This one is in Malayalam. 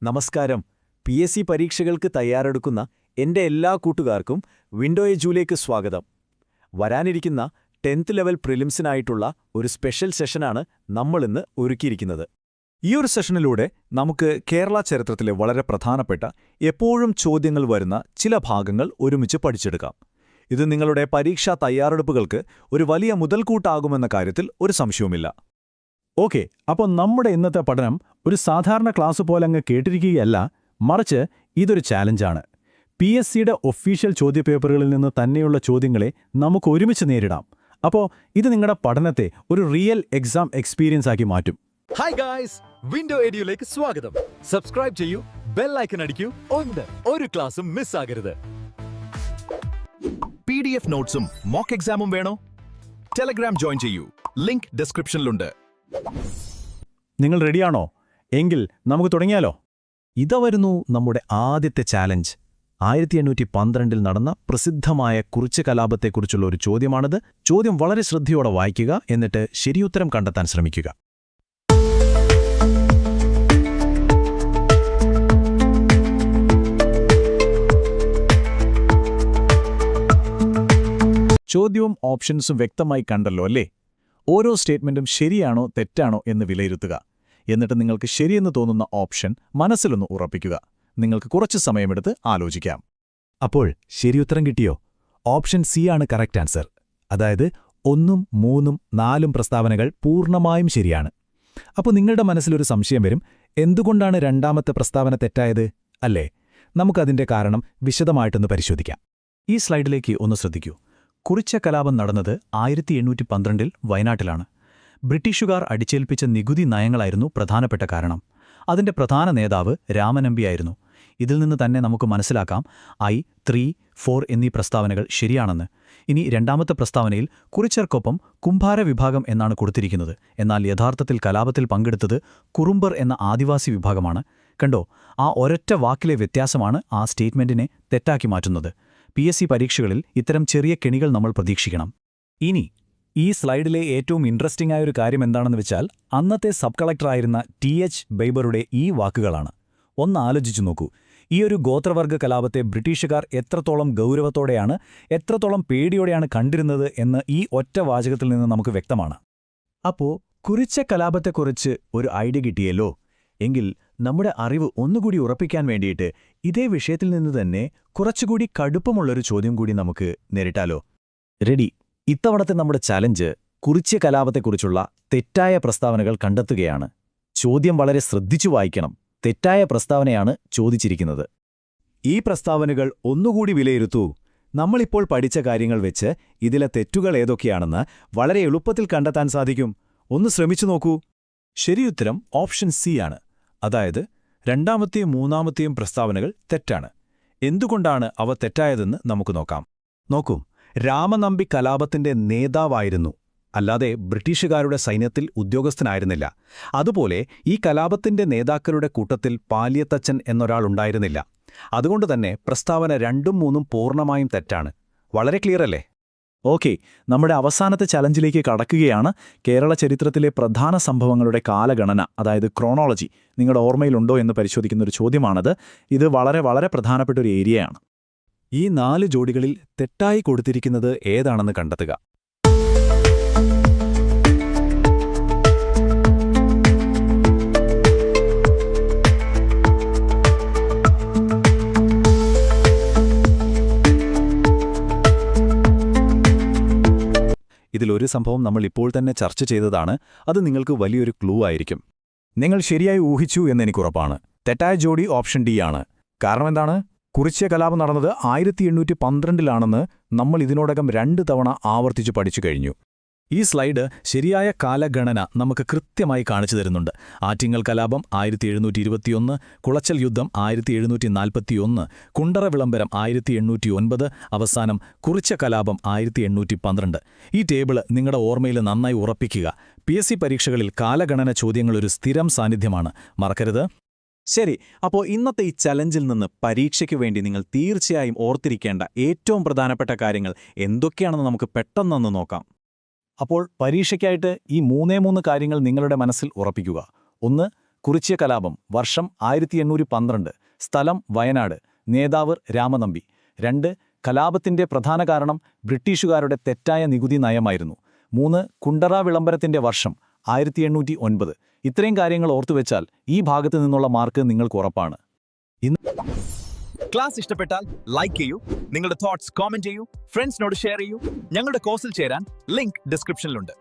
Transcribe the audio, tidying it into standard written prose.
നമസ്കാരം. PSC പരീക്ഷകൾക്ക് തയ്യാറെടുക്കുന്ന എൻ്റെ എല്ലാ കൂട്ടുകാർക്കും വിൻഡോ എജ്യൂലേക്ക് സ്വാഗതം. വരാനിരിക്കുന്ന 10th ലെവൽ പ്രിലിംസിനായിട്ടുള്ള ഒരു സ്പെഷ്യൽ സെഷനാണ് നമ്മളിന്ന് ഒരുക്കിയിരിക്കുന്നത്. ഈ ഒരു സെഷനിലൂടെ നമുക്ക് കേരള ചരിത്രത്തിലെ വളരെ പ്രധാനപ്പെട്ട എപ്പോഴും ചോദ്യങ്ങൾ വരുന്ന ചില ഭാഗങ്ങൾ ഒരുമിച്ച് പഠിച്ചെടുക്കാം. ഇത് നിങ്ങളുടെ പരീക്ഷാ തയ്യാറെടുപ്പുകൾക്ക് ഒരു വലിയ മുതൽക്കൂട്ടാകുമെന്ന കാര്യത്തിൽ ഒരു സംശയവുമില്ല. ഓക്കെ, അപ്പോൾ നമ്മുടെ ഇന്നത്തെ പഠനം ഒരു സാധാരണ ക്ലാസ് പോലെ അങ്ങ് കേട്ടിരിക്കുകയല്ല, മറിച്ച് ഇതൊരു ചാലഞ്ചാണ്. PSCയുടെ ഒഫീഷ്യൽ ചോദ്യപേപ്പറുകളിൽ നിന്ന് തന്നെയുള്ള ചോദ്യങ്ങളെ നമുക്ക് ഒരുമിച്ച് നേരിടാം. അപ്പോൾ ഇത് നിങ്ങളുടെ പഠനത്തെ ഒരു റിയൽ എക്സാം എക്സ്പീരിയൻസ് ആക്കി മാറ്റും. ഹായ് ഗായ്സ്, വിൻഡോ എഡ്യൂലേക്ക് സ്വാഗതം. സബ്സ്ക്രൈബ് ചെയ്യൂ, ബെൽ ഐക്കൺ അടിക്കൂ, ഒരു ക്ലാസും മിസ്സാകരുത്. PDF നോട്ട്സും മോക്ക് എക്സാമും വേണോ? ടെലഗ്രാം ജോയിൻ ചെയ്യൂ, ലിങ്ക് ഡിസ്ക്രിപ്ഷനിലുണ്ട്. നിങ്ങൾ റെഡിയാണോ? എങ്കിൽ നമുക്ക് തുടങ്ങിയാലോ? ഇതാ വരുന്നു നമ്മുടെ ആദ്യത്തെ ചാലഞ്ച്. 1812 നടന്ന പ്രസിദ്ധമായ കുറിച്യ കലാപത്തെക്കുറിച്ചുള്ള ഒരു ചോദ്യമാണിത്. ചോദ്യം വളരെ ശ്രദ്ധയോടെ വായിക്കുക, എന്നിട്ട് ശരിയുത്തരം കണ്ടെത്താൻ ശ്രമിക്കുക. ചോദ്യവും ഓപ്ഷൻസും വ്യക്തമായി കണ്ടല്ലോ അല്ലേ? ഓരോ സ്റ്റേറ്റ്മെന്റും ശരിയാണോ തെറ്റാണോ എന്ന് വിലയിരുത്തുക. എന്നിട്ട് നിങ്ങൾക്ക് ശരിയെന്ന് തോന്നുന്ന ഓപ്ഷൻ മനസ്സിലൊന്ന് ഉറപ്പിക്കുക. നിങ്ങൾക്ക് കുറച്ച് സമയമെടുത്ത് ആലോചിക്കാം. അപ്പോൾ ശരിയുത്തരം കിട്ടിയോ? ഓപ്ഷൻ സി ആണ് കറക്റ്റ് ആൻസർ. അതായത് 1, 3, 4 പ്രസ്താവനകൾ പൂർണ്ണമായും ശരിയാണ്. അപ്പോൾ നിങ്ങളുടെ മനസ്സിലൊരു സംശയം വരും, എന്തുകൊണ്ടാണ് രണ്ടാമത്തെ പ്രസ്താവന തെറ്റായത് അല്ലേ? നമുക്കതിന്റെ കാരണം വിശദമായിട്ടൊന്ന് പരിശോധിക്കാം. ഈ സ്ലൈഡിലേക്ക് ഒന്ന് ശ്രദ്ധിക്കൂ. കുറിച്യ കലാപം നടന്നത് 1812 വയനാട്ടിലാണ്. ബ്രിട്ടീഷുകാർ അടിച്ചേൽപ്പിച്ച നികുതി നയങ്ങളായിരുന്നു പ്രധാനപ്പെട്ട കാരണം. അതിന്റെ പ്രധാന നേതാവ് രാമനമ്പിയായിരുന്നു. ഇതിൽ നിന്ന് തന്നെ നമുക്ക് മനസ്സിലാക്കാം I, 3, 4 എന്നീ പ്രസ്താവനകൾ ശരിയാണെന്ന്. ഇനി രണ്ടാമത്തെ പ്രസ്താവനയിൽ കുറിച്യർക്കൊപ്പം കുംഭാര വിഭാഗം എന്നാണ് കൊടുത്തിരിക്കുന്നത്. എന്നാൽ യഥാർത്ഥത്തിൽ കലാപത്തിൽ പങ്കെടുത്തത് കുറുമ്പർ എന്ന ആദിവാസി വിഭാഗമാണ്. കണ്ടോ, ആ ഒരൊറ്റ വാക്കിലെ വ്യത്യാസമാണ് ആ സ്റ്റേറ്റ്മെന്റിനെ തെറ്റാക്കി മാറ്റുന്നത്. PSC പരീക്ഷകളിൽ ഇത്തരം ചെറിയ കെണികൾ നമ്മൾ പ്രതീക്ഷിക്കണം. ഇനി ഈ സ്ലൈഡിലെ ഏറ്റവും ഇൻട്രസ്റ്റിംഗ് ആയൊരു കാര്യം എന്താണെന്ന് വെച്ചാൽ, അന്നത്തെ സബ് കളക്ടറായിരുന്ന TH ബൈബറുടെ ഈ വാക്കുകളാണ്. ഒന്ന് ആലോചിച്ചു നോക്കൂ. ഈ ഒരു ഗോത്രവർഗ കലാപത്തെ ബ്രിട്ടീഷുകാർ എത്രത്തോളം ഗൗരവത്തോടെയാണ്, എത്രത്തോളം പേടിയോടെയാണ് കണ്ടിരുന്നത് എന്ന് ഈ ഒറ്റ വാചകത്തിൽ നിന്ന് നമുക്ക് വ്യക്തമാണ്. അപ്പോൾ കുറിച്യ കലാപത്തെക്കുറിച്ച് ഒരു ഐഡിയ കിട്ടിയല്ലോ. എങ്കിൽ നമ്മുടെ അറിവ് ഒന്നുകൂടി ഉറപ്പിക്കാൻ വേണ്ടിയിട്ട് ഇതേ വിഷയത്തിൽ നിന്ന് തന്നെ കുറച്ചുകൂടി കടുപ്പമുള്ളൊരു ചോദ്യം കൂടി നമുക്ക് നേരിട്ടാലോ? റെഡി. ഇത്തവണത്തെ നമ്മുടെ ചലഞ്ച് കുറിച്യ കലാപത്തെക്കുറിച്ചുള്ള തെറ്റായ പ്രസ്താവനകൾ കണ്ടെത്തുകയാണ്. ചോദ്യം വളരെ ശ്രദ്ധിച്ചു വായിക്കണം. തെറ്റായ പ്രസ്താവനയാണ് ചോദിച്ചിരിക്കുന്നത്. ഈ പ്രസ്താവനകൾ ഒന്നുകൂടി വിലയിരുത്തൂ. നമ്മളിപ്പോൾ പഠിച്ച കാര്യങ്ങൾ വെച്ച് ഇതിലെ തെറ്റുകൾ ഏതൊക്കെയാണെന്ന് വളരെ എളുപ്പത്തിൽ കണ്ടെത്താൻ സാധിക്കും. ഒന്ന് ശ്രമിച്ചു നോക്കൂ. ശരിയുത്തരം ഓപ്ഷൻ സി ആണ്. അതായത് രണ്ടാമത്തെയും മൂന്നാമത്തെയും പ്രസ്താവനകൾ തെറ്റാണ്. എന്തുകൊണ്ടാണ് അവ തെറ്റായതെന്ന് നമുക്ക് നോക്കാം. നോക്കൂ, രാമനമ്പി കലാപത്തിന്റെ നേതാവായിരുന്നു, അല്ലാതെ ബ്രിട്ടീഷുകാരുടെ സൈന്യത്തിൽ ഉദ്യോഗസ്ഥനായിരുന്നില്ല. അതുപോലെ ഈ കലാപത്തിന്റെ നേതാക്കളുടെ കൂട്ടത്തിൽ പാലിയത്തച്ഛൻ എന്നൊരാളുണ്ടായിരുന്നില്ല. അതുകൊണ്ടുതന്നെ പ്രസ്താവന 2ഉം 3ഉം പൂർണ്ണമായും തെറ്റാണ്. വളരെ ക്ലിയറല്ലേ? ഓക്കെ, നമ്മുടെ അവസാനത്തെ ചലഞ്ചിലേക്ക് കടക്കുകയാണ്. കേരള ചരിത്രത്തിലെ പ്രധാന സംഭവങ്ങളുടെ കാലഗണന, അതായത് ക്രോണോളജി നിങ്ങളുടെ ഓർമ്മയിലുണ്ടോ എന്ന് പരിശോധിക്കുന്നൊരു ചോദ്യമാണത്. ഇത് വളരെ വളരെ പ്രധാനപ്പെട്ട ഒരു ഏരിയയാണ്. ഈ 4 ജോഡികളിൽ തെറ്റായി കൊടുത്തിരിക്കുന്നത് ഏതാണെന്ന് കണ്ടെത്തുക. ഇതിലൊരു സംഭവം നമ്മൾ ഇപ്പോൾ തന്നെ ചർച്ച ചെയ്തതാണ്. അത് നിങ്ങൾക്ക് വലിയൊരു ക്ലൂ ആയിരിക്കും. നിങ്ങൾ ശരിയായി ഊഹിച്ചു എന്നെനിക്കുറപ്പാണ്. തെറ്റായ ജോഡി ഓപ്ഷൻ ഡി ആണ്. കാരണം എന്താണ്? കുറിച്യ കലാപം നടന്നത് 1812 നമ്മൾ ഇതിനോടകം 2 തവണ ആവർത്തിച്ചു പഠിച്ചു കഴിഞ്ഞു. ഈ സ്ലൈഡ് ശരിയായ കാലഗണന നമുക്ക് കൃത്യമായി കാണിച്ചു തരുന്നുണ്ട്. ആറ്റിങ്ങൽ കലാപം 1721, കുളച്ചൽ യുദ്ധം 1741, കുണ്ടറ വിളംബരം 1809, അവസാനം കുറിച്യ കലാപം 1812. ഈ ടേബിള് നിങ്ങളുടെ ഓർമ്മയിൽ നന്നായി ഉറപ്പിക്കുക. PSC പരീക്ഷകളിൽ കാലഗണന ചോദ്യങ്ങളൊരു സ്ഥിരം സാന്നിധ്യമാണ്, മറക്കരുത്. ശരി, അപ്പോൾ ഇന്നത്തെ ഈ ചലഞ്ചിൽ നിന്ന് പരീക്ഷയ്ക്ക് വേണ്ടി നിങ്ങൾ തീർച്ചയായും ഓർത്തിരിക്കേണ്ട ഏറ്റവും പ്രധാനപ്പെട്ട കാര്യങ്ങൾ എന്തൊക്കെയാണെന്ന് നമുക്ക് പെട്ടെന്നൊന്ന് നോക്കാം. അപ്പോൾ പരീക്ഷയ്ക്കായിട്ട് ഈ 3 കാര്യങ്ങൾ നിങ്ങളുടെ മനസ്സിൽ ഉറപ്പിക്കുക. 1, കുറിച്യ കലാപം വർഷം 1812 സ്ഥലം വയനാട് നേതാവ് രാമനമ്പി 2 കലാപത്തിന്റെ പ്രധാന കാരണം ബ്രിട്ടീഷുകാരുടെ തെറ്റായ നികുതി നയമായിരുന്നു 3 കുണ്ടറ വിളംബരത്തിന്റെ വർഷം 1809 ഇത്രയും കാര്യങ്ങൾ ഓർത്തുവെച്ചാൽ ഈ ഭാഗത്ത് നിന്നുള്ള മാർക്ക് നിങ്ങൾക്ക് ഉറപ്പാണ്. ക്ലാസ് ഇഷ്ടപ്പെട്ടാൽ ലൈക്ക് ചെയ്യൂ, നിങ്ങളുടെ തോട്ട്സ് കോമെന്റ് ചെയ്യൂ, ഫ്രണ്ട്സിനോട് ഷെയർ ചെയ്യൂ. ഞങ്ങളുടെ കോഴ്സിൽ ചേരാൻ ലിങ്ക് ഡിസ്ക്രിപ്ഷനിലുണ്ട്.